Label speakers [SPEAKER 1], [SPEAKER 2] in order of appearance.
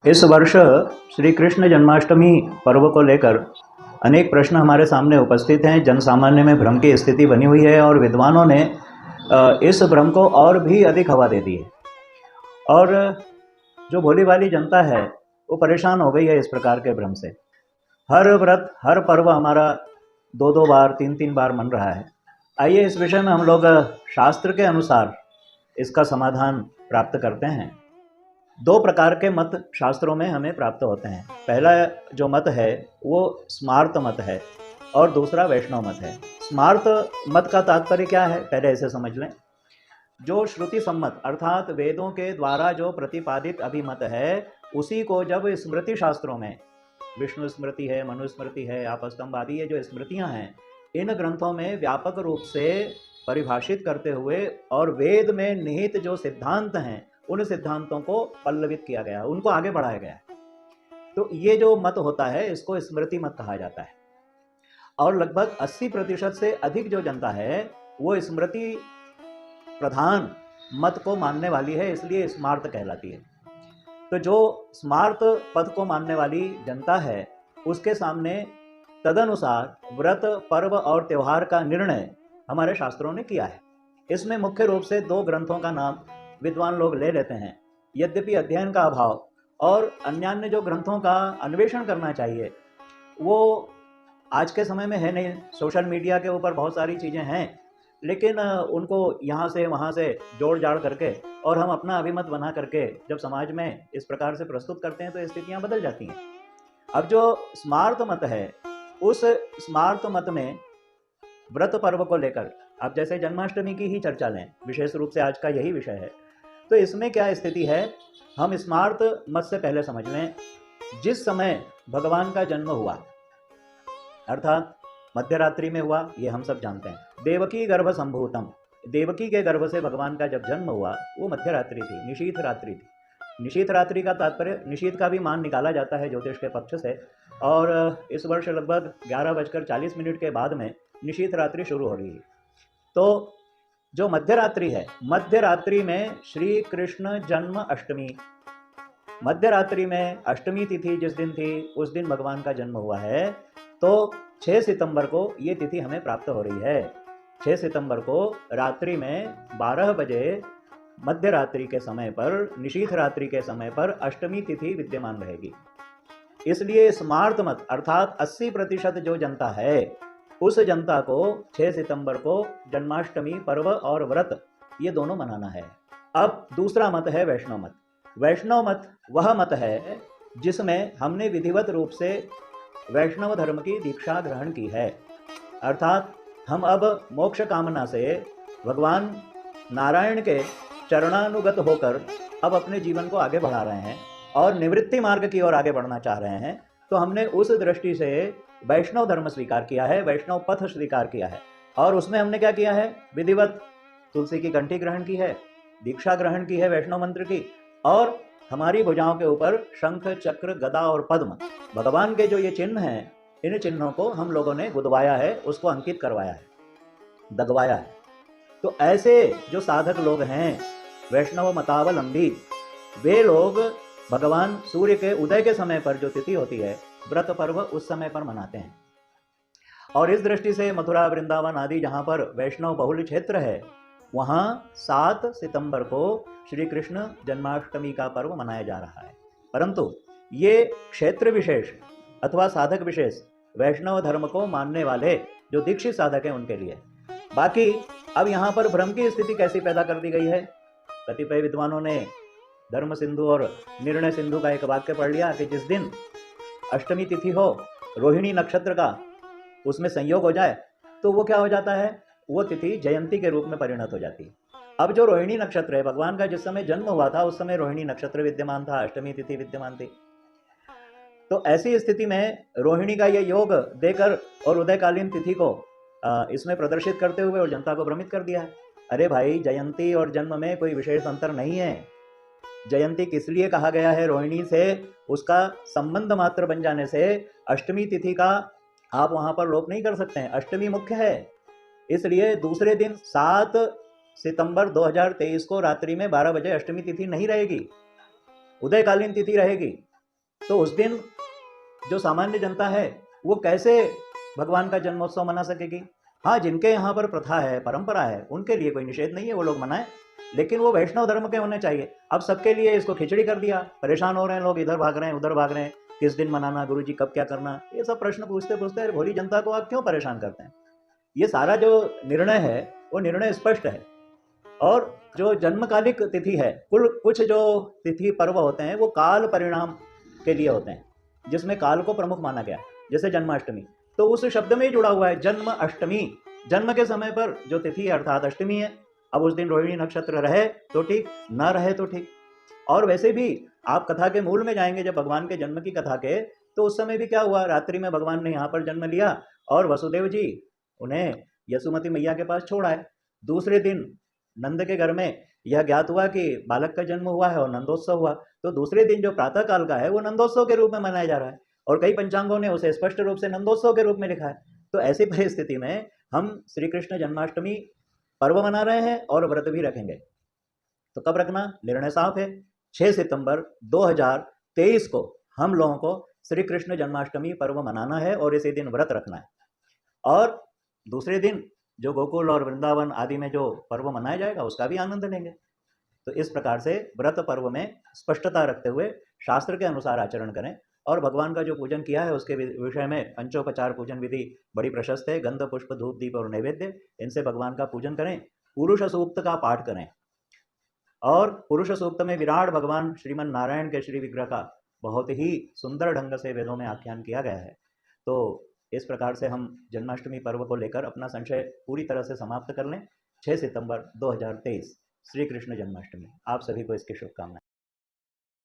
[SPEAKER 1] इस वर्ष श्री कृष्ण जन्माष्टमी पर्व को लेकर अनेक प्रश्न हमारे सामने उपस्थित हैं। जन सामान्य में भ्रम की स्थिति बनी हुई है और विद्वानों ने इस भ्रम को और भी अधिक हवा दे दी है और जो भोली भाली जनता है वो परेशान हो गई है इस प्रकार के भ्रम से। हर व्रत हर पर्व हमारा दो दो बार तीन तीन बार मन रहा है। आइए इस विषय में हम लोग शास्त्र के अनुसार इसका समाधान प्राप्त करते हैं। दो प्रकार के मत शास्त्रों में हमें प्राप्त होते हैं। पहला जो मत है वो स्मार्त मत है और दूसरा वैष्णव मत है। स्मार्त मत का तात्पर्य क्या है, पहले इसे समझ लें। जो श्रुति सम्मत अर्थात वेदों के द्वारा जो प्रतिपादित अभिमत है उसी को जब स्मृति शास्त्रों में, विष्णु स्मृति है, मनुस्मृति है, आपस्तंभ आदि ये जो स्मृतियां हैं, इन ग्रंथों में व्यापक रूप से परिभाषित करते हुए और वेद में निहित जो सिद्धांत हैं उन सिद्धांतों को पल्लवित किया गया, उनको आगे बढ़ाया गया। तो ये जो मत होता है इसको स्मृति मत कहा जाता है और लगभग 80% से अधिक जो जनता है वो स्मृति प्रधान मत को मानने वाली है, इसलिए स्मार्त कहलाती है। तो जो स्मार्त पद को मानने वाली जनता है उसके सामने तदनुसार व्रत पर्व और त्यौहार का निर्णय हमारे शास्त्रों ने किया है। इसमें मुख्य रूप से दो ग्रंथों का नाम विद्वान लोग ले लेते हैं। यद्यपि अध्ययन का अभाव और अन्यान्य जो ग्रंथों का अन्वेषण करना चाहिए वो आज के समय में है नहीं। सोशल मीडिया के ऊपर बहुत सारी चीज़ें हैं, लेकिन उनको यहाँ से वहाँ से जोड़ जाड़ करके और हम अपना अभिमत बना करके जब समाज में इस प्रकार से प्रस्तुत करते हैं तो स्थितियाँ बदल जाती हैं। अब जो स्मार्त मत है उस स्मार्त मत में व्रत पर्व को लेकर, अब जैसे जन्माष्टमी की ही चर्चा लें, विशेष रूप से आज का यही विषय है, तो इसमें क्या स्थिति है हम स्मार्त मत से पहले समझ लें। जिस समय भगवान का जन्म हुआ अर्थात मध्यरात्रि में हुआ, ये हम सब जानते हैं। देवकी गर्भ संभूतम, देवकी के गर्भ से भगवान का जब जन्म हुआ वो मध्यरात्रि थी, निशीथ रात्रि थी। निशीथ रात्रि का तात्पर्य, निशीथ का भी मान निकाला जाता है ज्योतिष के पक्ष से, और इस वर्ष लगभग 11:40 के बाद में निशीथ रात्रि शुरू हो रही है। तो जो मध्यरात्रि है, मध्यरात्रि में श्री कृष्ण जन्म अष्टमी, मध्यरात्रि में अष्टमी तिथि जिस दिन थी उस दिन भगवान का जन्म हुआ है। तो 6 सितंबर को ये तिथि हमें प्राप्त हो रही है। 6 सितंबर को रात्रि में 12 बजे मध्यरात्रि के समय पर, निशीथ रात्रि के समय पर अष्टमी तिथि विद्यमान रहेगी। इसलिए स्मार्त मत अर्थात 80% जो जनता है उस जनता को 6 सितंबर को जन्माष्टमी पर्व और व्रत ये दोनों मनाना है। अब दूसरा मत है वैष्णव मत। वैष्णव मत वह मत है जिसमें हमने विधिवत रूप से वैष्णव धर्म की दीक्षा ग्रहण की है, अर्थात हम अब मोक्ष कामना से भगवान नारायण के चरणानुगत होकर अब अपने जीवन को आगे बढ़ा रहे हैं और निवृत्ति मार्ग की ओर आगे बढ़ना चाह रहे हैं। तो हमने उस दृष्टि से वैष्णव धर्म स्वीकार किया है, वैष्णव पथ स्वीकार किया है और उसमें हमने क्या किया है, विधिवत तुलसी की घंटी ग्रहण की है, दीक्षा ग्रहण की है वैष्णव मंत्र की, और हमारी भुजाओं के ऊपर शंख चक्र गदा और पद्म भगवान के जो ये चिन्ह हैं, इन चिन्हों को हम लोगों ने गुदवाया है, उसको अंकित करवाया है, दगवाया है। तो ऐसे जो साधक लोग हैं वैष्णव मतावलंबी, वे लोग भगवान सूर्य के उदय के समय पर जो तिथि होती है व्रत पर्व उस समय पर मनाते हैं। और इस दृष्टि से मथुरा वृंदावन आदि जहाँ पर वैष्णव बहुल क्षेत्र है वहाँ 7 सितंबर को श्री कृष्ण जन्माष्टमी का पर्व मनाया जा रहा है। परंतु ये क्षेत्र विशेष अथवा साधक विशेष वैष्णव धर्म को मानने वाले जो दीक्षित साधक हैं उनके लिए। बाकी अब यहाँ पर भ्रम की स्थिति कैसी पैदा कर दी गई है। कतिपय विद्वानों ने धर्म सिंधु और निर्णय सिंधु का एक वाक्य पढ़ लिया कि जिस दिन अष्टमी तिथि हो, रोहिणी नक्षत्र का उसमें संयोग हो जाए तो वो क्या हो जाता है, वो तिथि जयंती के रूप में परिणत हो जाती है। अब जो रोहिणी नक्षत्र है, भगवान का जिस समय जन्म हुआ था उस समय रोहिणी नक्षत्र विद्यमान था, अष्टमी तिथि विद्यमान थी। तो ऐसी स्थिति में रोहिणी का ये योग देकर और उदयकालीन तिथि को इसमें प्रदर्शित करते हुए और जनता को भ्रमित कर दिया है। अरे भाई, जयंती और जन्म में कोई विशेष अंतर नहीं है। जयंती किस लिए कहा गया है, रोहिणी से उसका संबंध मात्र बन जाने से अष्टमी तिथि का आप वहां पर लोप नहीं कर सकते हैं। अष्टमी मुख्य है, इसलिए दूसरे दिन 7 सितंबर 2023 को रात्रि में 12 बजे अष्टमी तिथि नहीं रहेगी, उदयकालीन तिथि रहेगी। तो उस दिन जो सामान्य जनता है वो कैसे भगवान का जन्मोत्सव मना सकेगी? हाँ, जिनके यहाँ पर प्रथा है, परंपरा है, उनके लिए कोई निषेध नहीं है, वो लोग मनाएं, लेकिन वो वैष्णव धर्म के होने चाहिए। अब सबके लिए इसको खिचड़ी कर दिया, परेशान हो रहे हैं लोग, इधर भाग रहे हैं, उधर भाग रहे हैं, किस दिन मनाना, गुरुजी कब क्या करना, ये सब प्रश्न पूछते पूछते भोली जनता को आप क्यों परेशान करते हैं? ये सारा जो निर्णय है वो निर्णय स्पष्ट है। और जो जन्मकालिक तिथि है, कुछ जो तिथि पर्व होते हैं वो काल परिणाम के लिए होते हैं, जिसमें काल को प्रमुख माना गया है। जैसे जन्माष्टमी, तो उस शब्द में ही जुड़ा हुआ है जन्म अष्टमी, जन्म के समय पर जो तिथि है अर्थात अष्टमी है। अब उस दिन रोहिणी नक्षत्र रहे तो ठीक, न रहे तो ठीक। और वैसे भी आप कथा के मूल में जाएंगे, जब भगवान के जन्म की कथा के, तो उस समय भी क्या हुआ, रात्रि में भगवान ने यहाँ पर जन्म लिया और वसुदेव जी उन्हें यशोमती मैया के पास छोड़ आए। दूसरे दिन नंद के घर में यह ज्ञात हुआ कि बालक का जन्म हुआ है और नंदोत्सव हुआ, तो दूसरे दिन जो प्रातः काल का है वो नंदोत्सव के रूप में मनाया जा रहा है, और कई पंचांगों ने उसे स्पष्ट रूप से नंदोत्सव के रूप में लिखा है। तो ऐसी परिस्थिति में हम श्री कृष्ण जन्माष्टमी पर्व मना रहे हैं और व्रत भी रखेंगे। तो कब रखना, निर्णय साफ है, 6 सितंबर 2023 को हम लोगों को श्री कृष्ण जन्माष्टमी पर्व मनाना है और इसी दिन व्रत रखना है। और दूसरे दिन जो गोकुल और वृंदावन आदि में जो पर्व मनाया जाएगा उसका भी आनंद लेंगे। तो इस प्रकार से व्रत पर्व में स्पष्टता रखते हुए शास्त्र के अनुसार आचरण करें, और भगवान का जो पूजन किया है उसके विषय में पंचोपचार पूजन विधि बड़ी प्रशस्त है। गंध पुष्प धूप दीप और नैवेद्य, इनसे भगवान का पूजन करें। पुरुष सूक्त का पाठ करें, और पुरुष सूक्त में विराट भगवान श्रीमन नारायण के श्री विग्रह का बहुत ही सुंदर ढंग से वेदों में आख्यान किया गया है। तो इस प्रकार से हम जन्माष्टमी पर्व को लेकर अपना संशय पूरी तरह से समाप्त कर लें। 6 सितंबर 2023 श्री कृष्ण जन्माष्टमी। आप सभी को इसकी शुभकामनाएं।